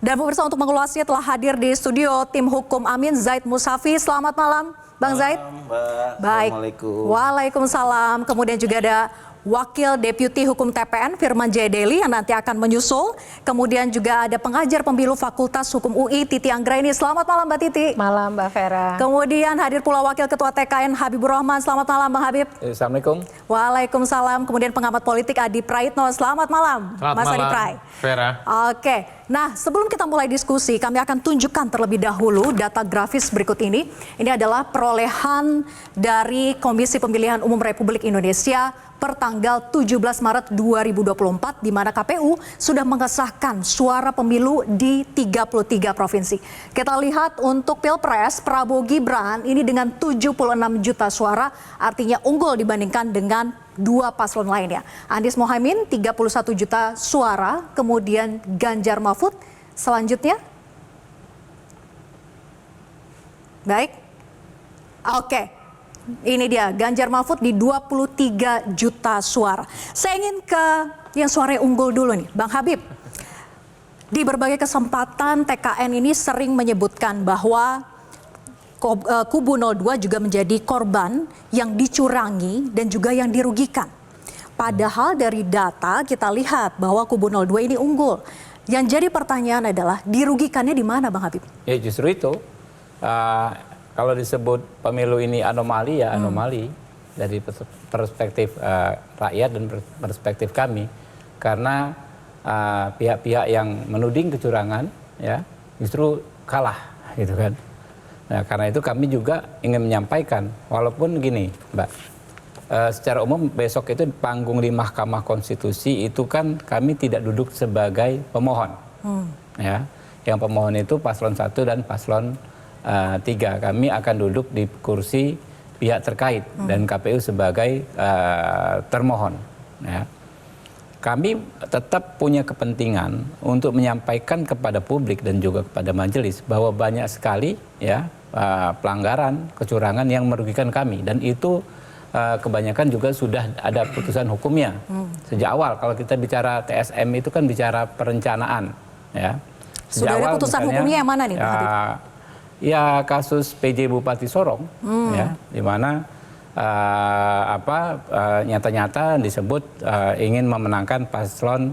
Dan pemirsa, untuk mengulasnya telah hadir di studio tim hukum Amin, Zaid Musafi. Selamat malam, Bang Zaid. Mbak. Baik. Assalamualaikum. Waalaikumsalam. Kemudian juga ada Wakil Deputi Hukum TPN Firman Jayadeli yang nanti akan menyusul. Kemudian juga ada pengajar pemilu Fakultas Hukum UI Titi Anggraini. Selamat malam Mbak Titi. Malam Mbak Vera. Kemudian hadir pula Wakil Ketua TKN Habibur Rahman. Selamat malam Bang Habib. Assalamualaikum. Waalaikumsalam. Kemudian pengamat politik Adi Praitno. Selamat malam Selamat Mas malam, Adi Prai. Vera. Oke, nah sebelum kita mulai diskusi, kami akan tunjukkan terlebih dahulu data grafis berikut ini. Ini adalah perolehan dari Komisi Pemilihan Umum Republik Indonesia per tanggal 17 Maret 2024, di mana KPU sudah mengesahkan suara pemilu di 33 provinsi. Kita lihat untuk Pilpres, Prabowo Gibran ini dengan 76 juta suara, artinya unggul dibandingkan dengan dua paslon lainnya. Anies Mohaimin 31 juta suara, kemudian Ganjar Mahfud selanjutnya. Baik. Oke. Ini dia, Ganjar Mahfud di 23 juta suara. Saya ingin ke yang suaranya unggul dulu nih, Bang Habib. Di berbagai kesempatan TKN ini sering menyebutkan bahwa kubu 02 juga menjadi korban yang dicurangi dan juga yang dirugikan. Padahal dari data kita lihat bahwa kubu 02 ini unggul. Yang jadi pertanyaan adalah dirugikannya di mana, Bang Habib? Ya justru itu. Kalau disebut pemilu ini anomali, ya anomali dari perspektif rakyat dan perspektif kami, karena pihak-pihak yang menuding kecurangan ya justru kalah gitu kan. Nah, karena itu kami juga ingin menyampaikan, walaupun gini Mbak, secara umum besok itu panggung di Mahkamah Konstitusi itu kan kami tidak duduk sebagai pemohon, ya, yang pemohon itu paslon 1 dan paslon 3. Kami akan duduk di kursi pihak terkait dan KPU sebagai termohon. Ya. Kami tetap punya kepentingan untuk menyampaikan kepada publik dan juga kepada majelis bahwa banyak sekali ya pelanggaran, kecurangan yang merugikan kami, dan itu kebanyakan juga sudah ada putusan hukumnya sejak awal. Kalau kita bicara TSM itu kan bicara perencanaan. Ya. Sudah ada putusan hukumnya yang mana nih, Pak Habib? Ya kasus PJ Bupati Sorong, ya, di mana nyata-nyata disebut ingin memenangkan paslon,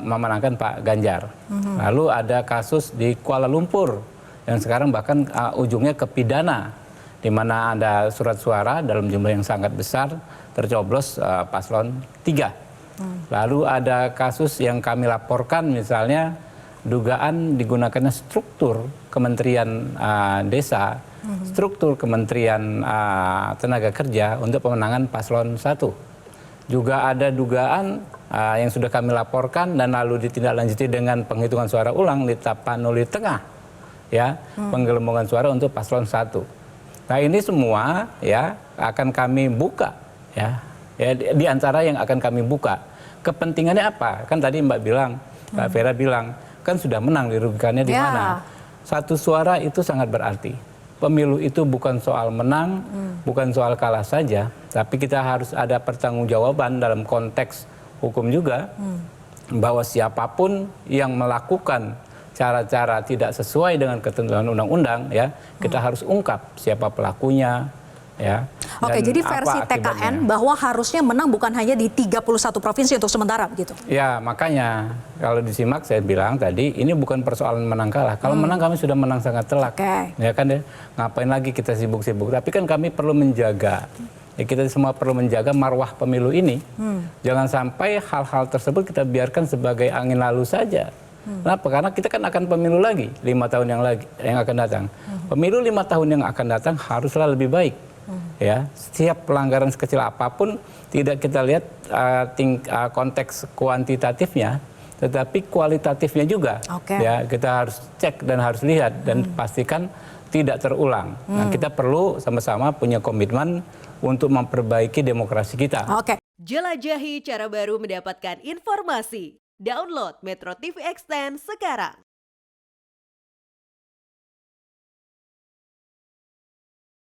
memenangkan Pak Ganjar. Lalu ada kasus di Kuala Lumpur yang sekarang bahkan ujungnya ke pidana, di mana ada surat suara dalam jumlah yang sangat besar tercoblos paslon 3. Lalu ada kasus yang kami laporkan, misalnya dugaan digunakannya struktur Kementerian Desa, struktur Kementerian Tenaga Kerja untuk pemenangan paslon 1. Juga ada dugaan yang sudah kami laporkan dan lalu ditindaklanjuti dengan penghitungan suara ulang di Tapanuli Tengah, ya, penggelembungan suara untuk paslon 1. Nah ini semua ya akan kami buka, ya di antara yang akan kami buka. Kepentingannya apa? Kan tadi Mbak bilang, Mbak Vera bilang, kan sudah menang, dirugikannya di mana? Satu suara itu sangat berarti. Pemilu itu bukan soal menang, bukan soal kalah saja, tapi kita harus ada pertanggungjawaban dalam konteks hukum juga, bahwa siapapun yang melakukan cara-cara tidak sesuai dengan ketentuan undang-undang, ya kita harus ungkap siapa pelakunya. Ya. Oke, jadi versi TKN bahwa harusnya menang bukan hanya di 31 provinsi untuk sementara begitu. Ya, makanya kalau disimak saya bilang tadi ini bukan persoalan menang kalah. Kalau menang kami sudah menang sangat telak. Ya kan ya. Ngapain lagi kita sibuk-sibuk? Tapi kan kami perlu menjaga. Ya, kita semua perlu menjaga marwah pemilu ini. Jangan sampai hal-hal tersebut kita biarkan sebagai angin lalu saja. Kenapa? Karena kita kan akan pemilu lagi 5 tahun yang akan datang. Pemilu 5 tahun yang akan datang haruslah lebih baik. Ya, setiap pelanggaran sekecil apapun tidak kita lihat konteks kuantitatifnya, tetapi kualitatifnya juga. Ya, kita harus cek dan harus lihat dan pastikan tidak terulang. Nah, kita perlu sama-sama punya komitmen untuk memperbaiki demokrasi kita. Jelajahi cara baru mendapatkan informasi. Download Metro TV Extend sekarang.